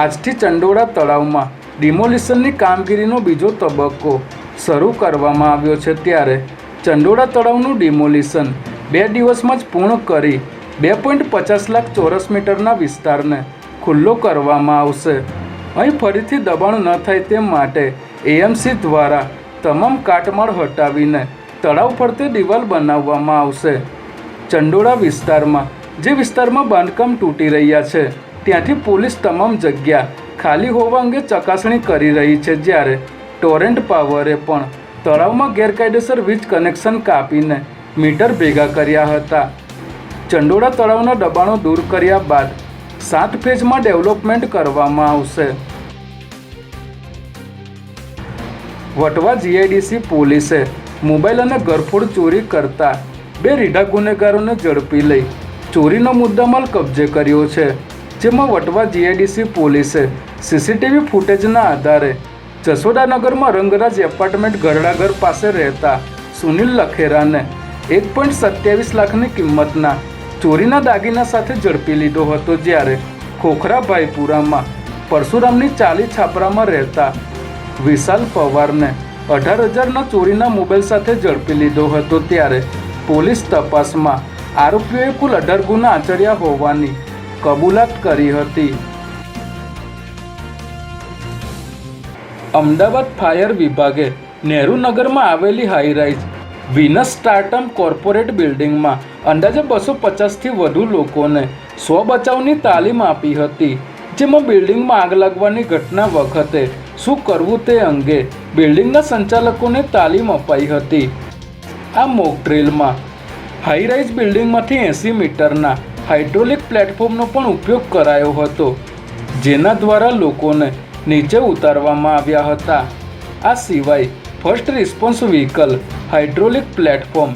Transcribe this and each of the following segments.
આજથી ચંડોળા તળાવમાં ડિમોલિશનની કામગીરીનો બીજો તબક્કો શરૂ કરવામાં આવ્યો છે, ત્યારે ચંડોળા તળાવનું ડિમોલિશન 2 દિવસમાં જ પૂર્ણ કરી 2.50 લાખ ચોરસ મીટરના વિસ્તારને ખુલ્લો કરવામાં આવશે. અહીં ફરીથી દબાણ ન થાય તે માટે એએમસી દ્વારા તમામ કાટમાળ હટાવીને તળાવ ફરતે દિવાલ બનાવવામાં આવશે. ચંડોળા વિસ્તારમાં જે વિસ્તારમાં બાંધકામ તૂટી રહ્યા છે ત્યાંથી પોલીસ તમામ જગ્યા ખાલી હોવા અંગે ચકાસણી કરી રહી છે, જ્યારે ટોરેન્ટ પાવરે પણ તળાવમાં ગેરકાયદેસર વીજ કનેક્શન કાપીને મીટર ભેગા કર્યા હતા. ચંડોળા તળાવના દબાણો દૂર કર્યા બાદ 7 ફેઝમાં ડેવલપમેન્ટ કરવામાં આવશે. વટવા જીઆઈડીસી પોલીસે મોબાઈલ અને ઘરફોડ ચોરી કરતા 2 રીઢા ગુનેગારોને ઝડપી લઈ ચોરીનો મુદ્દામાલ કબજે કર્યો છે, જેમાં વટવા જીઆઈડીસી પોલીસે સીસીટીવી ફૂટેજના આધારે જસોદાનગરમાં રંગરાજ એપાર્ટમેન્ટ ગરડાઘર પાસે રહેતા સુનિલ લખેરાને 1.27 લાખની કિંમતના ચોરીના દાગીના સાથે ઝડપી લીધો હતો, જ્યારે ખોખરા ભાઈપુરામાં પરશુરામની ચાલી છાપરામાં રહેતા વિશાલ પવારને 18,000ના ચોરીના મોબાઈલ સાથે ઝડપી લીધો હતો. ત્યારે પોલીસ તપાસમાં આરોપીઓએ કુલ 18 ગુના આચર્યા હોવાની કબૂલાત કરી હતી. અમદાવાદ ફાયર વિભાગે નહેરુનગરમાં આવેલી હાઈરાઇઝ વિનસ સ્ટાર્ટઅપ કોર્પોરેટ બિલ્ડિંગમાં અંદાજે 250થી વધુ લોકોને સ્વ બચાવની તાલીમ આપી હતી, જેમાં બિલ્ડિંગમાં આગ લાગવાની ઘટના વખતે શું કરવું તે અંગે બિલ્ડિંગના સંચાલકોને તાલીમ અપાઈ હતી. આ મોક ડ્રીલમાં હાઈરાઇઝ બિલ્ડિંગમાંથી 80 મીટરના હાઇડ્રોલિક પ્લેટફોર્મનો પણ ઉપયોગ કરાયો હતો, જેના દ્વારા લોકોને નીચે ઉતારવામાં આવ્યા હતા. આ સિવાય first response vehicle, hydraulic platform,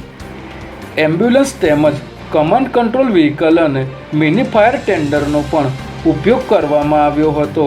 ambulance તેમજ કમાન્ડ કંટ્રોલ વ્હીકલ અને મિની ફાયર ટેન્ડરનો પણ ઉપયોગ કરવામાં આવ્યો હતો.